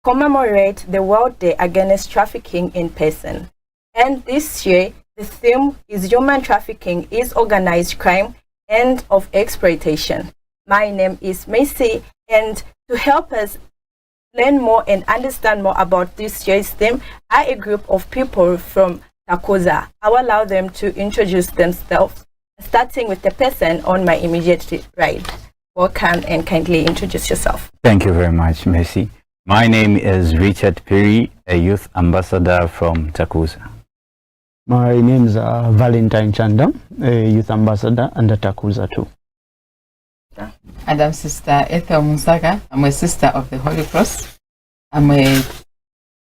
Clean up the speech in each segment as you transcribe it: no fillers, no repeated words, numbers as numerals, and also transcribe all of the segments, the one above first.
commemorate the World Day Against Trafficking in Person. And this year, the theme is Human Trafficking is Organized Crime, End of Exploitation. My name is Macy, and to help us learn more and understand more about this year's theme are a group of people from Takuza. I will allow them to introduce themselves, starting with the person on my immediate right. Welcome and kindly introduce yourself. Thank you very much, Messi. My name is Richard Perry, a youth ambassador from Takuza. My name is Valentine Chanda, a youth ambassador under Takuza too. And I'm Sister Ethel Musaga. I'm a sister of the Holy Cross. I'm a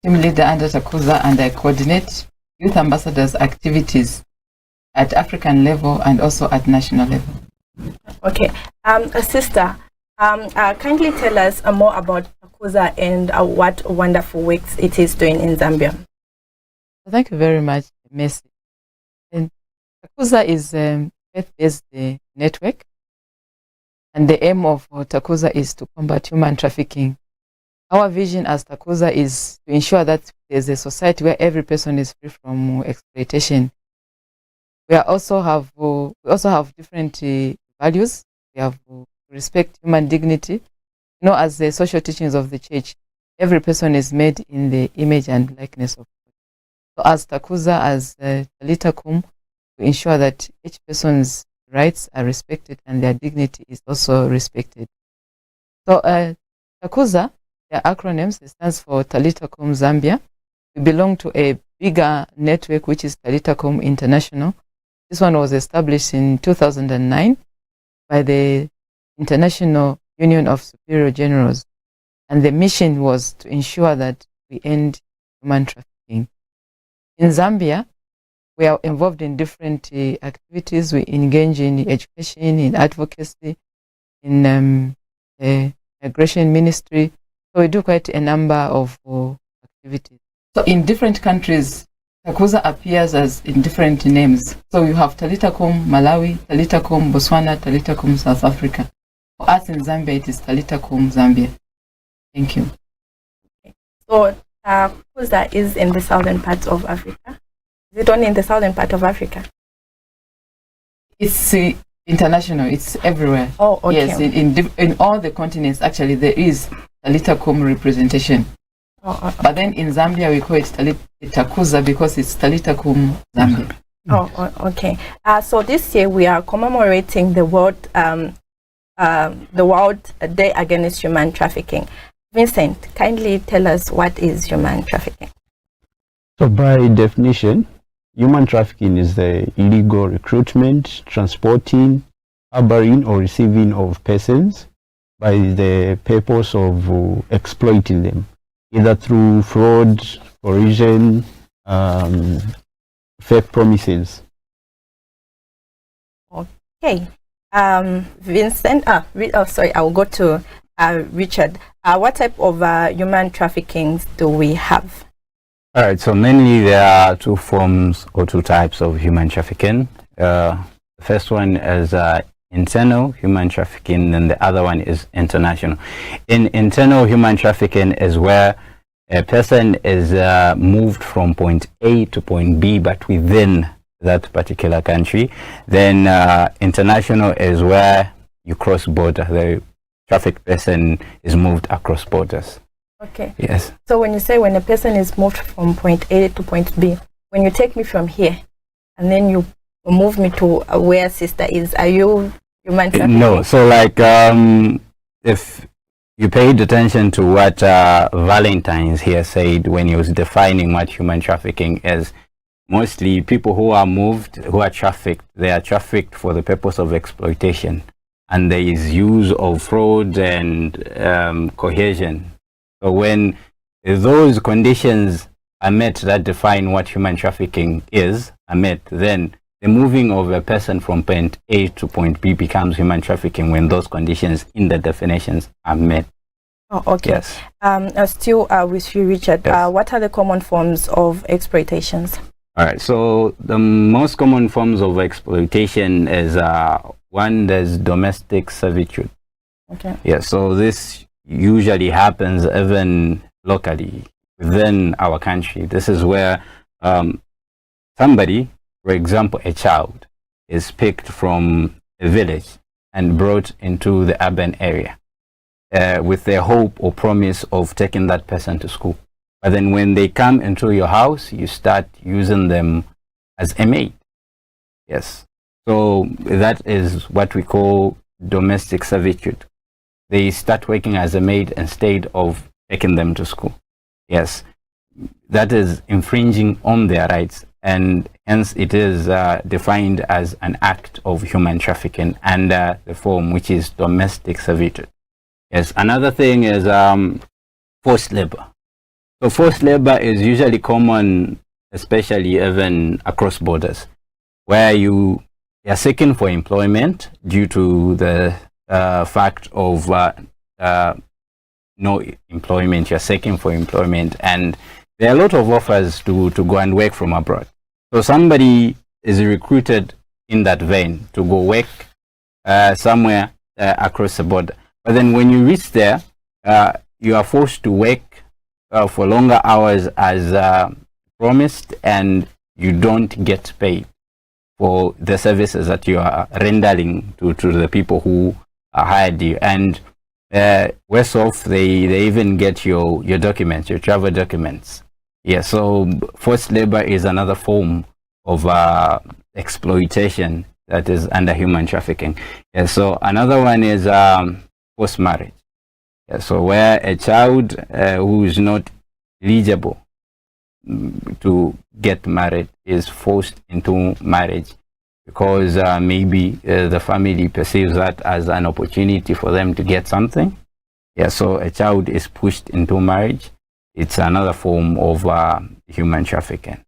team leader under Takuza, and I coordinate youth ambassadors activities at African level and also at national level. Okay, sister, kindly tell us more about Takuza and what wonderful works it is doing in Zambia. Thank you very much, Messi. And Takuza is a faith-based network, and the aim of Takuza is to combat human trafficking. Our vision as Takuza is to ensure that there's a society where every person is free from exploitation. We also have different values. We have respect human dignity. As the social teachings of the church, every person is made in the image and likeness of God. So as Takuza, as Talita Kum, we ensure that each person's rights are respected and their dignity is also respected. So Takuza, their acronyms, it stands for Talita Kum Zambia. We belong to a bigger network, which is Talita Kum International. This one was established in 2009 by the International Union of Superior Generals, and the mission was to ensure that we end human trafficking. In Zambia, we are involved in different activities. We engage in education, in advocacy, in migration ministry. So we do quite a number of activities. So in different countries, Takuza appears as in different names. So you have Talita Kum Malawi, Talita Kum Botswana, Talita Kum South Africa. For us in Zambia, it is Talita Kum Zambia. Thank you. Okay. So Takuza is in the southern part of Africa. Is it only in the southern part of Africa? It's international. It's everywhere. Oh, okay. Yes, in all the continents, actually, there is Talita Kum representation. But then in Zambia, we call it Takuza because it's Talita Kum Zambia. Oh, okay. So this year we are commemorating the World Day Against Human Trafficking. Vincent, kindly tell us what is human trafficking? So by definition, human trafficking is the illegal recruitment, transporting, harboring or receiving of persons by the purpose of exploiting them, either through fraud, coercion, fake promises. Okay. Vincent, sorry, I will go to Richard. What type of human trafficking do we have? All right, so mainly there are two forms or two types of human trafficking. The first one is internal human trafficking, and the other one is international. In internal human trafficking is where a person is moved from point A to point B, but within that particular country. Then international is where you cross border. The trafficked person is moved across borders. Okay. Yes. So when you say when a person is moved from point A to point B, when you take me from here and then you move me to where sister is, are you human trafficking? No. So like if you paid attention to what Valentine's here said when he was defining what human trafficking is, mostly people who are moved, who are trafficked, they are trafficked for the purpose of exploitation. And there is use of fraud and coercion. So when those conditions are met that define what human trafficking is, are met, then the moving of a person from point A to point B becomes human trafficking when those conditions in the definitions are met. Oh, okay. Yes. Still with you, Richard, yes. What are the common forms of exploitations? All right, so the most common forms of exploitation is one, there's domestic servitude. Okay. Yeah, so this usually happens even locally within our country. This is where somebody, for example, a child, is picked from a village and brought into the urban area with the hope or promise of taking that person to school. But then when they come into your house, you start using them as a maid. Yes. So that is what we call domestic servitude. They start working as a maid instead of taking them to school. Yes. That is infringing on their rights, and hence it is defined as an act of human trafficking under the form which is domestic servitude. Yes. Another thing is forced labor. So forced labor is usually common, especially even across borders, where you are seeking for employment due to the fact of no employment. You're seeking for employment, and there are a lot of offers to go and work from abroad. So somebody is recruited in that vein to go work somewhere across the border. But then when you reach there, you are forced to work for longer hours as promised, and you don't get paid for the services that you are rendering to the people who hired you. And worse off, they even get your documents, your travel documents. Yeah, so forced labor is another form of exploitation that is under human trafficking. Yeah, so another one is forced marriage. Yeah, so where a child who is not eligible to get married is forced into marriage because maybe the family perceives that as an opportunity for them to get something. Yeah, so a child is pushed into marriage. It's another form of human trafficking.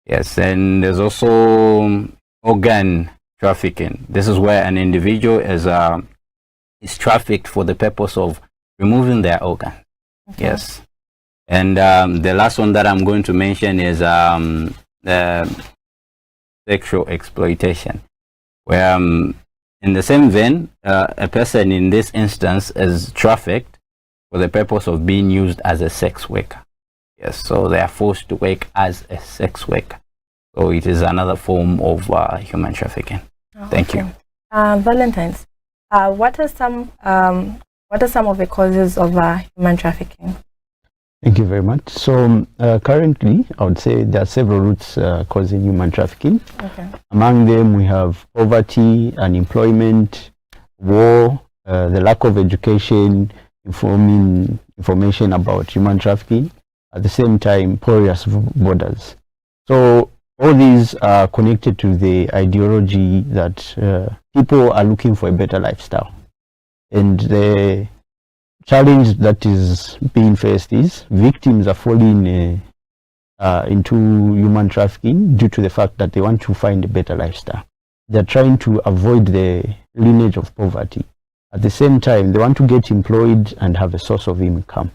Yes, and there's also organ trafficking. This is where an individual is trafficked for the purpose of removing their organ. Okay. Yes. And the last one that I'm going to mention is sexual exploitation, where in the same vein, a person in this instance is trafficked for the purpose of being used as a sex worker. Yes, so they are forced to work as a sex worker. So it is another form of human trafficking. Oh, Thank you. Valentine's, what are some of the causes of human trafficking? Thank you very much. So currently, I would say there are several roots causing human trafficking. Okay. Among them, we have poverty, unemployment, war, the lack of education, information about human trafficking. At the same time, porous borders. So all these are connected to the ideology that people are looking for a better lifestyle. And the challenge that is being faced is victims are falling into human trafficking due to the fact that they want to find a better lifestyle. They're trying to avoid the lineage of poverty. At the same time, they want to get employed and have a source of income.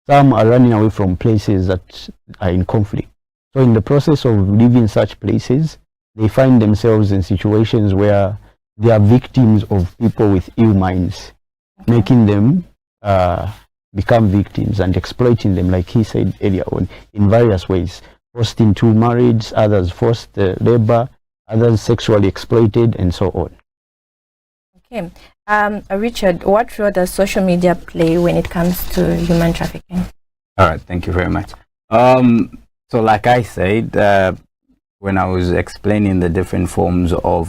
Some are running away from places that are in conflict. So in the process of leaving such places, they find themselves in situations where they are victims of people with ill minds, making them become victims and exploiting them, like he said earlier on, in various ways. Forced into marriage, others forced labor, others sexually exploited, and so on. Okay. Richard, what role does social media play when it comes to human trafficking? All right, thank you very much. So like I said, when I was explaining the different forms of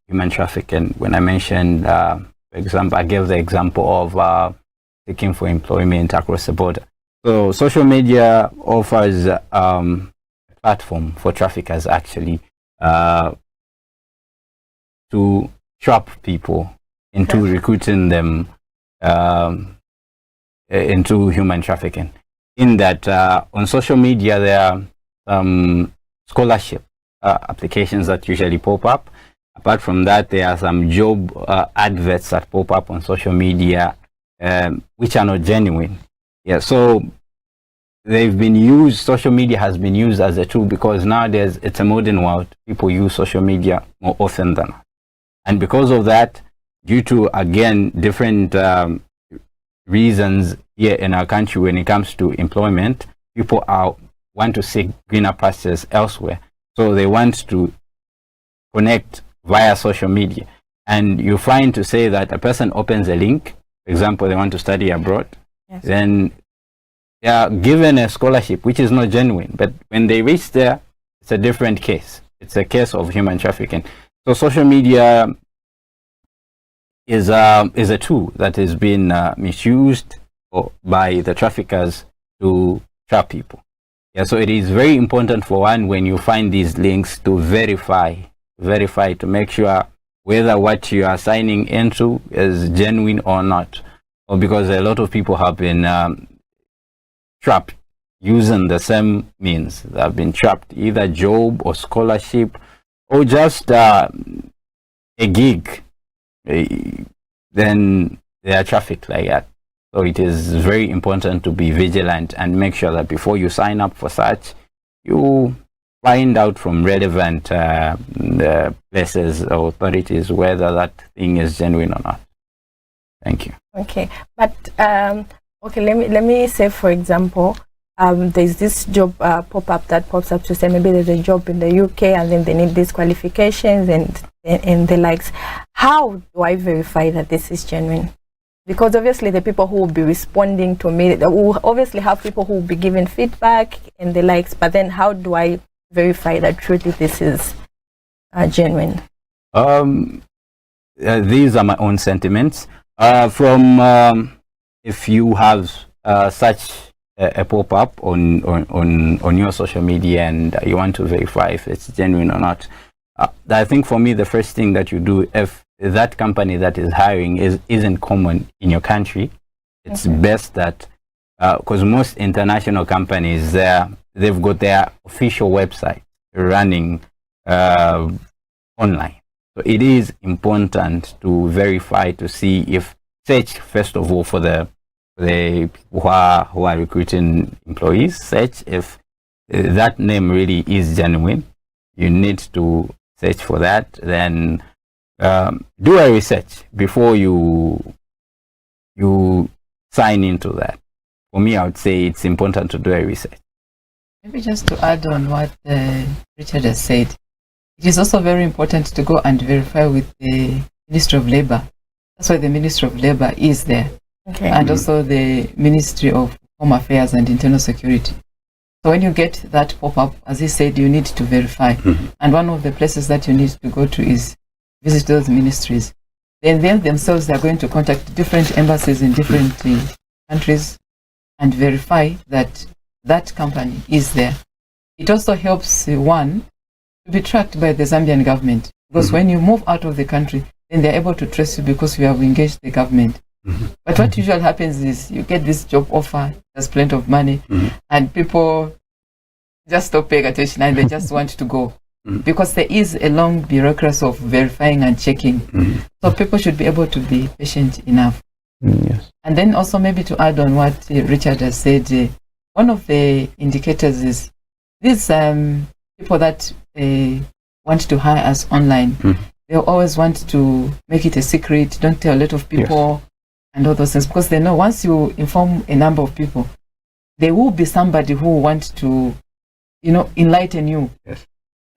human trafficking, when I mentioned, for example, I gave the example of seeking for employment across the border. So social media offers a platform for traffickers actually to trap people into recruiting them into human trafficking. In that on social media there are some scholarship applications that usually pop up. Apart from that, there are some job adverts that pop up on social media which are not genuine. Yeah, so they've been used, social media has been used as a tool because nowadays it's a modern world. People use social media more often than not. And because of that, due to, again, different reasons here in our country when it comes to employment, people want to seek greener pastures elsewhere. So they want to connect via social media. And you find to say that a person opens a link, for example, they want to study abroad, Yes. then they are given a scholarship, which is not genuine. But when they reach there, it's a different case. It's a case of human trafficking. So social media is a tool that has been misused by the traffickers to trap people. Yeah, so it is very important for one, when you find these links, to verify to make sure whether what you are signing into is genuine or not. Or because a lot of people have been trapped using the same means. They have been trapped, either job or scholarship or just a gig. Then they are trafficked like that. So it is very important to be vigilant and make sure that before you sign up for such, you find out from relevant places or authorities whether that thing is genuine or not. Thank you. Okay, but okay, let me say, for example, there's this job pop-up that pops up to say maybe there's a job in the UK and then they need these qualifications and the likes. How do I verify that this is genuine? Because obviously the people who will be responding to me, will obviously have people who will be giving feedback and the likes, but then how do I verify that truly this is genuine? These are my own sentiments. If you have such a pop-up on your social media and you want to verify if it's genuine or not, I think for me the first thing that you do, if that company that is hiring isn't common in your country, it's best that, because most international companies, they've got their official website running online. So it is important to verify, to see if, search first of all for the people who are recruiting employees, search if that name really is genuine. You need to search for that. Then do a research before you sign into that. For me, I would say it's important to do a research. Maybe just to add on what Richard has said, it is also very important to go and verify with the Ministry of Labour. That's why the Ministry of Labour is there. Okay. And also the Ministry of Home Affairs and Internal Security. So when you get that pop-up, as he said, you need to verify. And one of the places that you need to go to is visit those ministries. Then they themselves are going to contact different embassies in different countries and verify that that company is there. It also helps one to be tracked by the Zambian government, because when you move out of the country, then they're able to trace you because you have engaged the government. But what usually happens is you get this job offer, there's plenty of money, and people just stop paying attention and they just want to go. Because there is a long bureaucracy of verifying and checking. So people should be able to be patient enough. Yes. And then also maybe to add on what Richard has said, one of the indicators is these people that want to hire us online, they always want to make it a secret, don't tell a lot of people, and all those things, because they know once you inform a number of people, there will be somebody who wants to, enlighten you. Yes.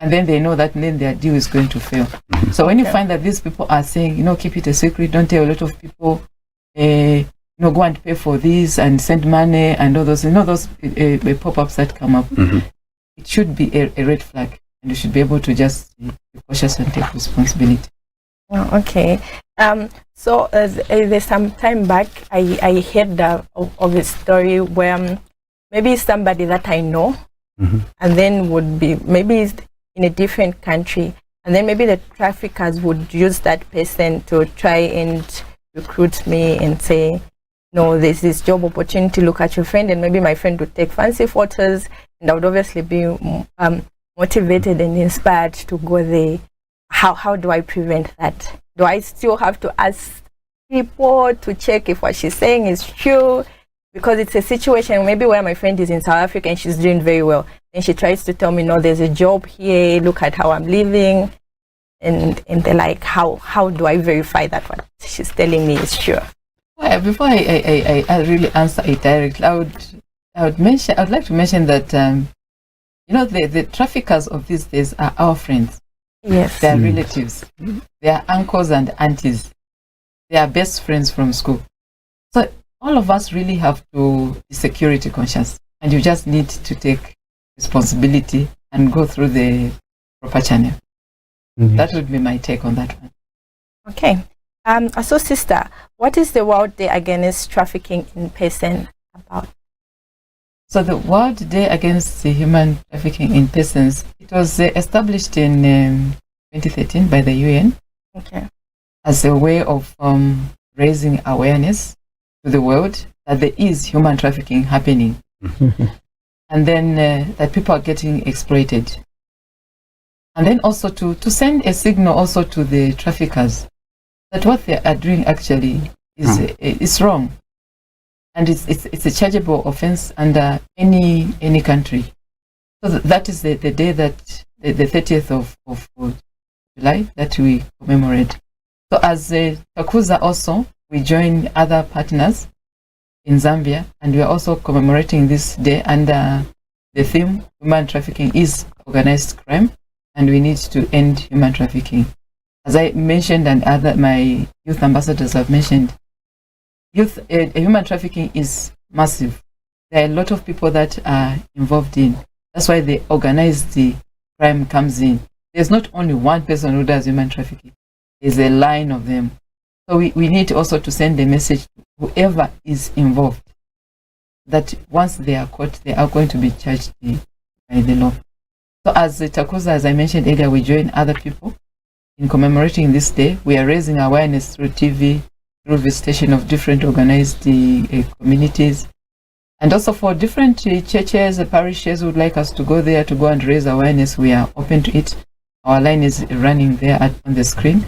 And then they know that then their deal is going to fail. So when you find that these people are saying, keep it a secret, don't tell a lot of people, go and pay for this and send money and all those, those pop-ups that come up, it should be a red flag, and you should be able to just be cautious and take responsibility. Oh, okay. So there's some time back, I heard of a story where maybe somebody that I know, and then would be maybe in a different country, and then maybe the traffickers would use that person to try and recruit me and say, no, there's this job opportunity, look at your friend, and maybe my friend would take fancy photos, and I would obviously be motivated and inspired to go there. How do I prevent that? Do I still have to ask people to check if what she's saying is true? Because it's a situation maybe where my friend is in South Africa and she's doing very well, and she tries to tell me, no, there's a job here, look at how I'm living, and they're like, how do I verify that what she's telling me is true? Before I really answer it directly, I would like to mention that the traffickers of these days are our friends. Yes. They are relatives. They are uncles and aunties. They are best friends from school. So all of us really have to be security conscious, and you just need to take responsibility and go through the proper channel. Yes. That would be my take on that one. Okay. So sister, what is the World Day Against Trafficking in Person about? So the World Day Against Human Trafficking in Persons, it was established in 2013 by the UN. Okay. As a way of raising awareness to the world that there is human trafficking happening, and then that people are getting exploited, and then also to send a signal also to the traffickers that what they are doing actually is wrong, and it's a chargeable offense under any country. So that is the day that the 30th of July that we commemorate. So as Takuza also, we join other partners in Zambia, and we are also commemorating this day under the theme human trafficking is organized crime, and we need to end human trafficking. As I mentioned, and my youth ambassadors have mentioned, human trafficking is massive. There are a lot of people that are involved in. That's why the organized crime comes in. There's not only one person who does human trafficking. There's a line of them. So we need also to send a message to whoever is involved that once they are caught, they are going to be charged by the law. So as Takuza, as I mentioned earlier, we join other people in commemorating this day. We are raising awareness through TV, through visitation of different organized communities, and also for different churches, parishes who would like us to go there to go and raise awareness. We are open to it. Our line is running there on the screen.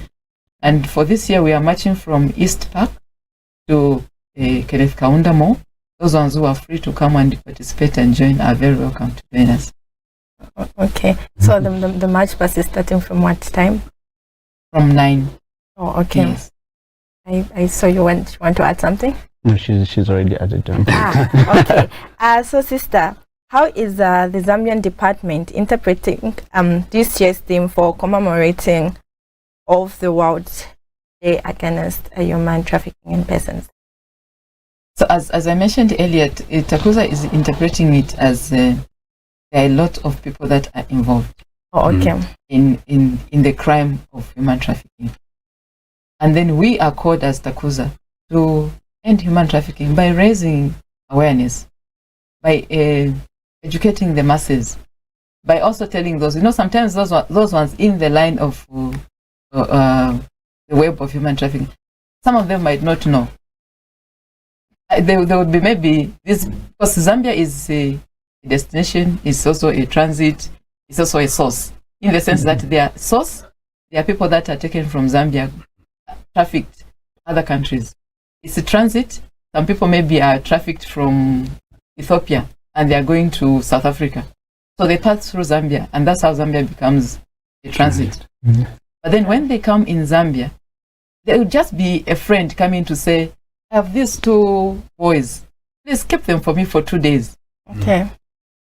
And for this year, we are marching from East Park to Kenneth Kaunda Mall. Those ones who are free to come and participate and join are very welcome to join us. Okay. So the march bus is starting from what time? From 9. Oh, okay. Yes. I saw you want to add something? No, she's already added them. Okay. So sister, how is the Zambian department interpreting this year's theme for commemorating of the World Day Against Human Trafficking in Persons? So as I mentioned earlier, Takuza is interpreting it as there are a lot of people that are involved. Oh, okay. In the crime of human trafficking. And then we are called as Takuza to end human trafficking by raising awareness, by educating the masses, by also telling those, sometimes those ones in the line of the web of human trafficking, some of them might not know. There would be maybe this, because Zambia is a destination, is also a transit, it's also a source, in the sense that there are people that are taken from Zambia, trafficked other countries. It's a transit. Some people maybe are trafficked from Ethiopia and they are going to South Africa. So they pass through Zambia, and that's how Zambia becomes a transit. Mm-hmm. But then when they come in Zambia, there will just be a friend coming to say, I have these 2 boys. Please keep them for me for 2 days. Okay.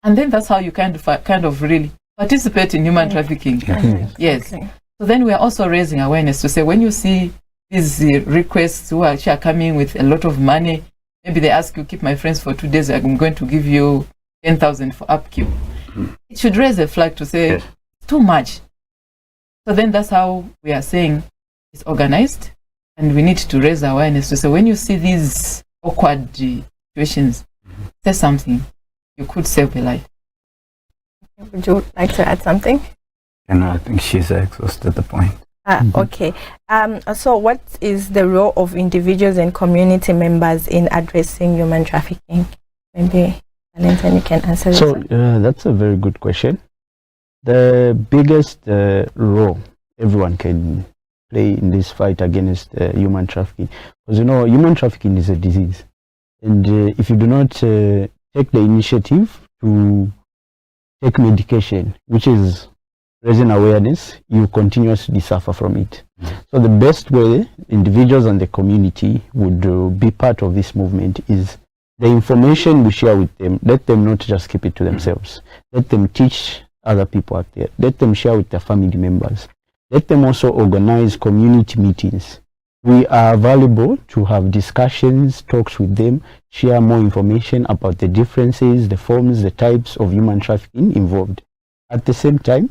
And then that's how you kind of really participate in human trafficking. Yes. Okay. So then we are also raising awareness to say, when you see these requests who are actually coming with a lot of money, maybe they ask you, keep my friends for 2 days, I'm going to give you 10,000 for upkeep. It should raise a flag to say, too much. So then that's how we are saying it's organized, and we need to raise awareness to say, when you see these awkward situations, say something. You could save a life. Would you like to add something? I think she's exhausted the point. Okay. So what is the role of individuals and community members in addressing human trafficking? Maybe Valentine, you can answer this. So that's a very good question. The biggest role everyone can play in this fight against human trafficking, because human trafficking is a disease, and if you do not take the initiative to take medication, which is raising awareness, you continuously suffer from it. So the best way individuals and the community would be part of this movement is the information we share with them, let them not just keep it to themselves. Let them teach other people out there. Let them share with their family members. Let them also organize community meetings. We are available to have discussions, talks with them, share more information about the differences, the forms, the types of human trafficking involved. At the same time,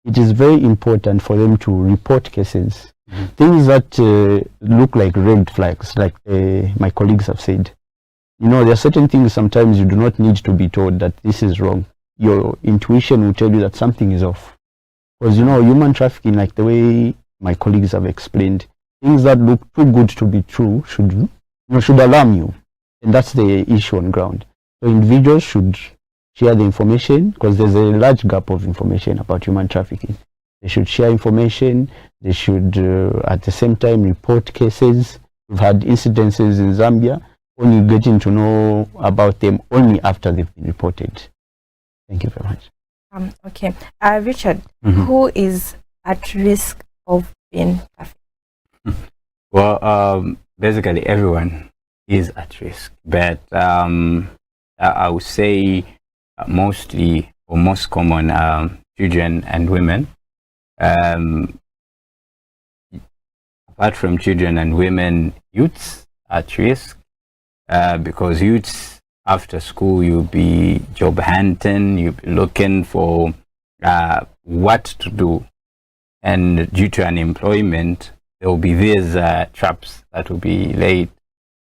it is very important for them to report cases. Things that look like red flags, like my colleagues have said. You know, there are certain things sometimes you do not need to be told that this is wrong. Your intuition will tell you that something is off. Because, you know, human trafficking, like the way my colleagues have explained, things that look too good to be true should alarm you. And that's the issue on ground. So individuals should share the information, because there's a large gap of information about human trafficking. They should share information. They should, at the same time, report cases. We've had incidences in Zambia, only getting to know about them only after they've been reported. Thank you very much. Okay. Richard, who is at risk of being trafficked? Well, basically everyone is at risk, but I would say mostly or most common children and women. Apart from children and women, youths at risk, because youths after school, you'll be job hunting, you'll be looking for what to do, and due to unemployment, there will be these traps that will be laid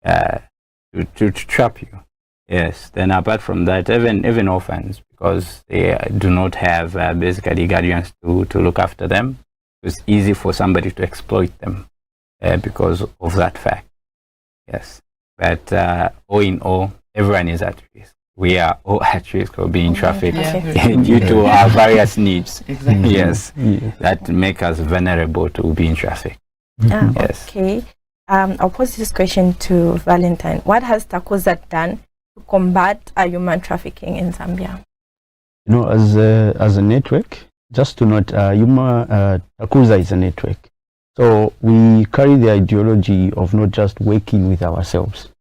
to trap you. Yes. Then apart from that, even orphans, because they do not have basically guardians to look after them, it's easy for somebody to exploit them because of that fact. Yes. But all in all, everyone is at risk. We are all at risk of being trafficked due to our various needs. Exactly. Yes. That make us vulnerable to being trafficked. Yes. Okay. I'll pose this question to Valentine. What has Takuza done to combat human trafficking in Zambia? You know, as a network, just to note, Takuza is a network. So we carry the ideology of not just working with ourselves.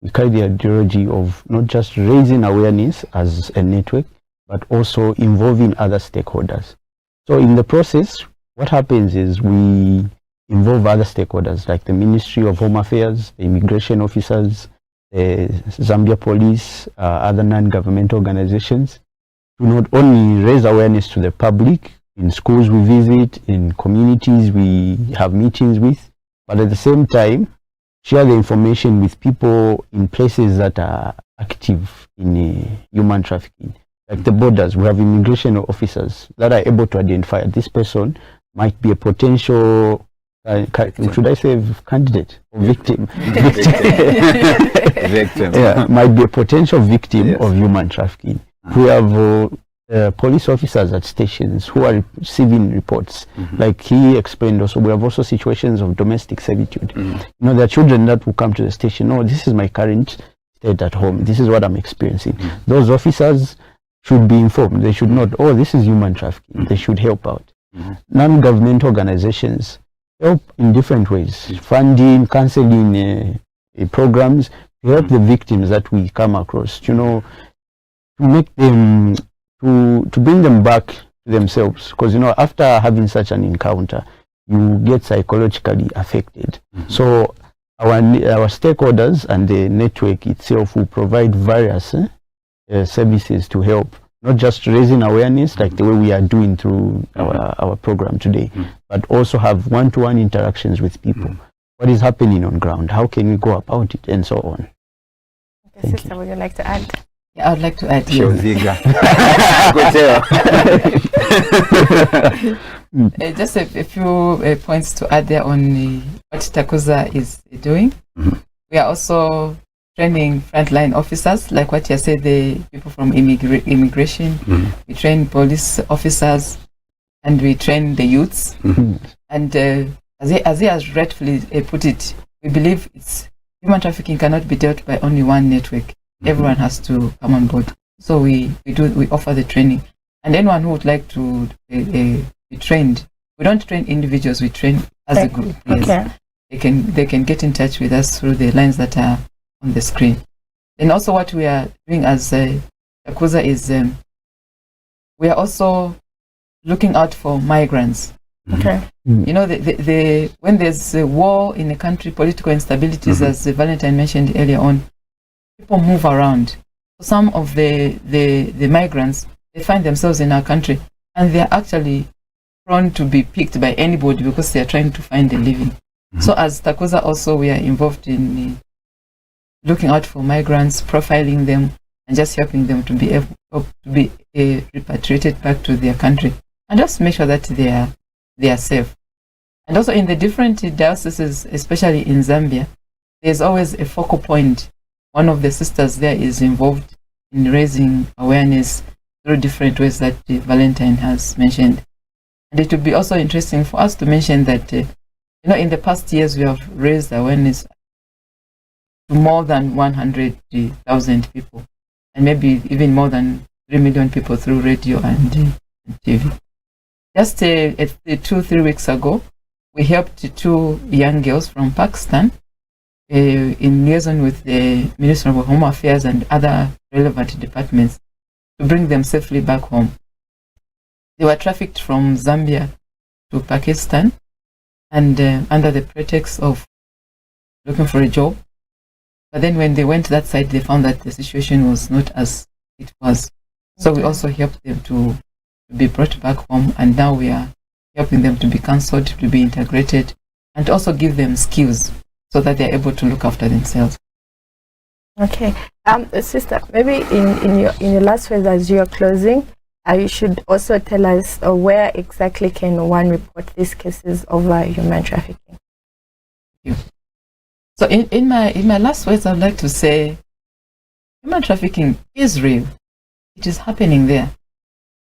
We carry the ideology of not just raising awareness as a network, but also involving other stakeholders. So in the process, what happens is we involve other stakeholders like the Ministry of Home Affairs, the immigration officers, the Zambia Police, other non-governmental organizations, to not only raise awareness to the public. In schools we visit, in communities we have meetings with, but at the same time, share the information with people in places that are active in human trafficking. Like the borders, we have immigration officers that are able to identify this person might be a potential, should I say candidate or victim? Victim. Yeah, might be a potential victim of human trafficking. We have police officers at stations who are receiving reports. Like he explained also, we have also situations of domestic servitude. You know, there are children that will come to the station, oh, this is my current state at home, this is what I'm experiencing. Those officers should be informed. They should not, oh, this is human trafficking. They should help out. Non-government organizations help in different ways, funding, counseling programs to help the victims that we come across, you know, to make them to bring them back to themselves, because you know, after having such an encounter, you get psychologically affected. So our stakeholders and the network itself will provide various services to help, not just raising awareness like the way we are doing through our program today, but also have one-to-one interactions with people. What is happening on ground? How can we go about it, and so on. Okay, sister, would you like to add? Yeah, I would like to add. She was eager. Just a few points to add there on what Takuza is doing. We are also training frontline officers, like what you said, the people from immigration. We train police officers, and we train the youths. And as he has rightfully put it, we believe human trafficking cannot be dealt by only one network. Everyone has to come on board. So we offer the training, and anyone who would like to be trained. We don't train individuals, we train as a group. Yes. Okay. They can get in touch with us through the lines that are on the screen. And also what we are doing as Takuza is we are also looking out for migrants. Okay. You know, when there's a war in a country, political instabilities, as Valentine mentioned earlier on, people move around. Some of the migrants, they find themselves in our country, and they're actually prone to be picked by anybody because they're trying to find a living. So as Takuza also, we are involved in looking out for migrants, profiling them, and just helping them to be able to be repatriated back to their country, and just make sure that they are safe. And also in the different dioceses, especially in Zambia, there's always a focal point. One of the sisters there is involved in raising awareness through different ways that Valentine has mentioned. And it would be also interesting for us to mention that, you know, in the past years, we have raised awareness to more than 100,000 people, and maybe even more than 3 million people through radio and TV. Just 2-3 weeks ago, we helped 2 young girls from Pakistan in liaison with the Ministry of Home Affairs and other relevant departments to bring them safely back home. They were trafficked from Zambia to Pakistan, and under the pretext of looking for a job. But then when they went that side, they found that the situation was not as it was. So we also helped them to be brought back home, and now we are helping them to be counseled, to be integrated, and also give them skills so that they're able to look after themselves. Okay. Sister, maybe in your last phrase as you're closing, you should also tell us where exactly can one report these cases of human trafficking. Thank you. So in my last words, I'd like to say human trafficking is real. It is happening there.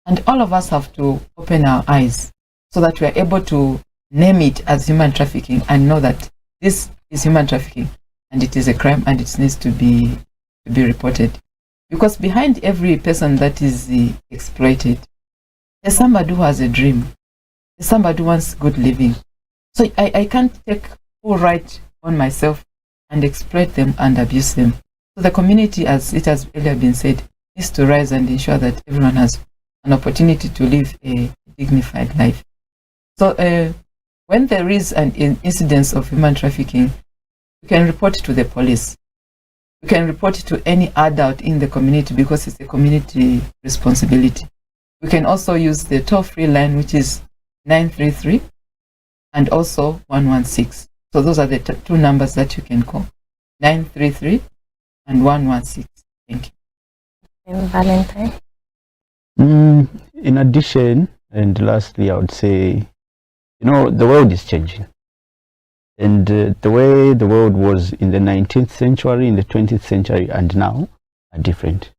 And all of us have to open our eyes so that we are able to name it as human trafficking and know that this is human trafficking and it is a crime and it needs to be reported. Because behind every person that is exploited, there's somebody who has a dream. There's somebody who wants good living. So I can't take full right on myself and exploit them and abuse them. So the community, as it has earlier been said, needs to rise and ensure that everyone has an opportunity to live a dignified life. So when there is an incidence of human trafficking, you can report it to the police. You can report it to any adult in the community because it's a community responsibility. You can also use the toll-free line, which is 933 and also 116. So those are the 2 numbers that you can call, 933 and 116. Thank you. And Valentine? In addition, and lastly, I would say, you know, the world is changing. And the way the world was in the 19th century, in the 20th century, and now are different.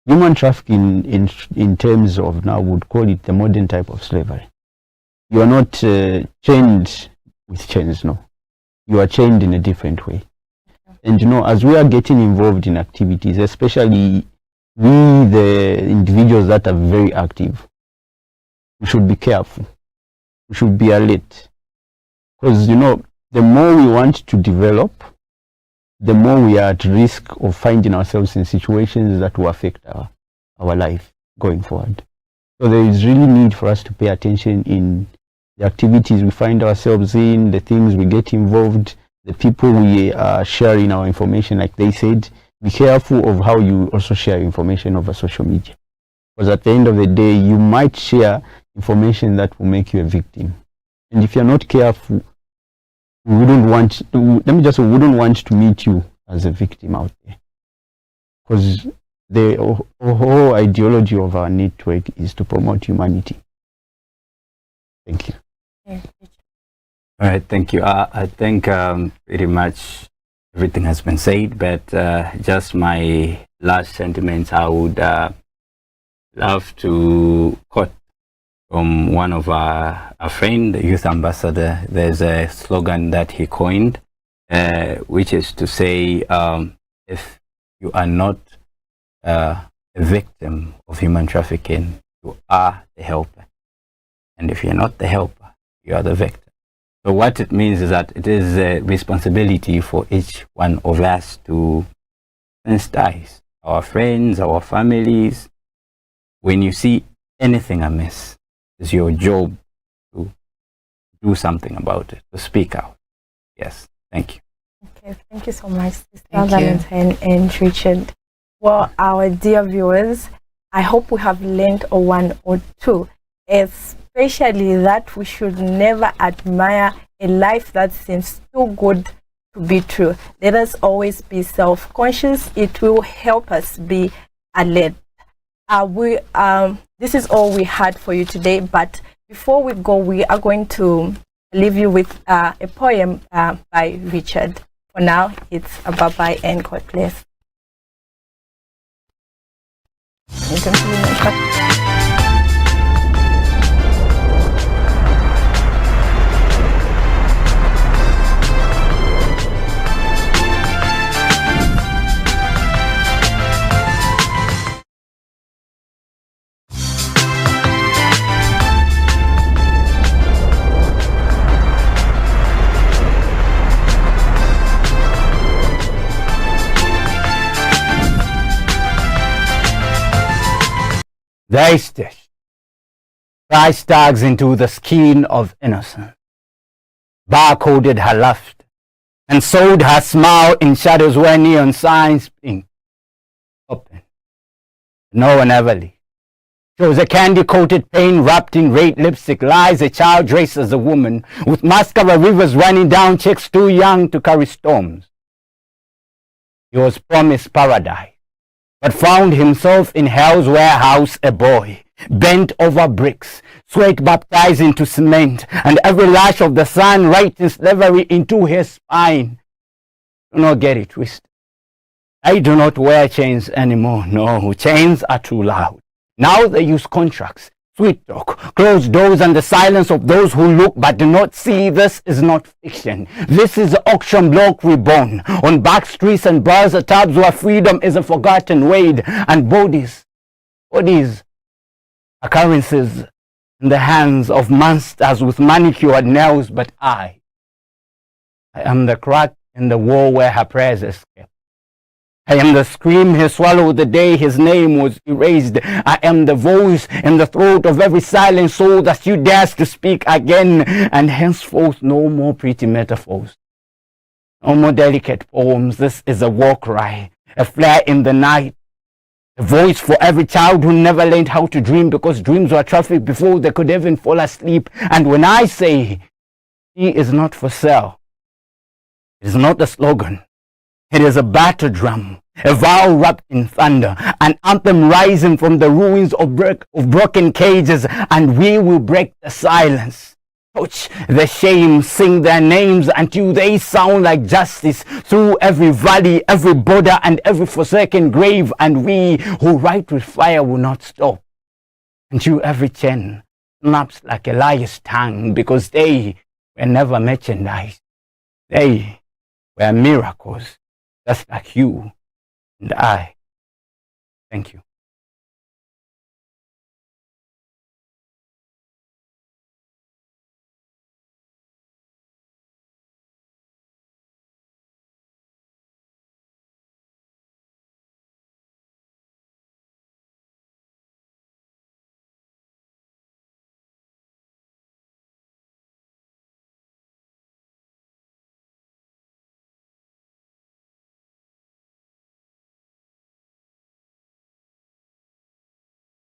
Human trafficking, in terms of now, would call it the modern type of slavery. You are not chained with chains, no. You are chained in a different way. And you know, as we are getting involved in activities, especially we, the individuals that are very active, we should be careful. We should be alert. Because, you know, the more we want to develop, the more we are at risk of finding ourselves in situations that will affect our life going forward. So there is really need for us to pay attention in the activities we find ourselves in, the things we get involved, the people we are sharing our information. Like they said, be careful of how you also share information over social media. Because at the end of the day, you might share information that will make you a victim. And if you're not careful, we wouldn't want to meet you as a victim out there. Because the whole ideology of our network is to promote humanity. Thank you. Yeah. All right, thank you. I think pretty much everything has been said, but just my last sentiments, I would love to quote from one of our friend, the youth ambassador. There's a slogan that he coined, which is to say, if you are not a victim of human trafficking, you are the helper. And if you're not the helper, you are the victim. So what it means is that it is a responsibility for each one of us to sensitize our friends, our families. When you see anything amiss, it's your job to do something about it, to speak out. Yes, thank you. Okay, thank you so much, Sister Thank you. Valentine and Richard. Well, our dear viewers, I hope we have learned a one or two, especially that we should never admire a life that seems too good to be true. Let us always be self-conscious. It will help us be alert. This is all we had for you today, but before we go, we are going to leave you with a poem by Richard. For now, it's a bye-bye and God bless. They stitched price tags into the skin of innocence, barcoded her laughter, and sewed her smile in shadows where neon signs blinked open. No one ever leaves. She was a candy-coated pain wrapped in red lipstick, lies a child dressed as a woman, with mascara rivers running down chicks too young to carry storms. He was promised paradise, but found himself in hell's warehouse, a boy, bent over bricks, sweat baptized into cement, and every lash of the sun writing slavery into his spine. Do not get it twisted. I do not wear chains anymore. No, chains are too loud. Now they use contracts, sweet talk, closed doors, and the silence of those who look but do not see. This is not fiction. This is auction block reborn on back streets and browser tabs where freedom is a forgotten word, and bodies are currencies in the hands of monsters with manicured nails. But I am the crack in the wall where her prayers escaped. I am the scream he swallowed the day his name was erased. I am the voice in the throat of every silent soul that you dares to speak again. And henceforth, no more pretty metaphors, no more delicate poems. This is a war cry, a flare in the night, a voice for every child who never learned how to dream because dreams were trafficked before they could even fall asleep. And when I say he is not for sale, it is not a slogan. It is a battle drum, a vow wrapped in thunder, an anthem rising from the ruins of broken cages, and we will break the silence, touch the shame, sing their names until they sound like justice through every valley, every border, and every forsaken grave. And we who write with fire will not stop until every chain snaps like a liar's tongue, because they were never merchandise. They were miracles, just like you and I. Thank you.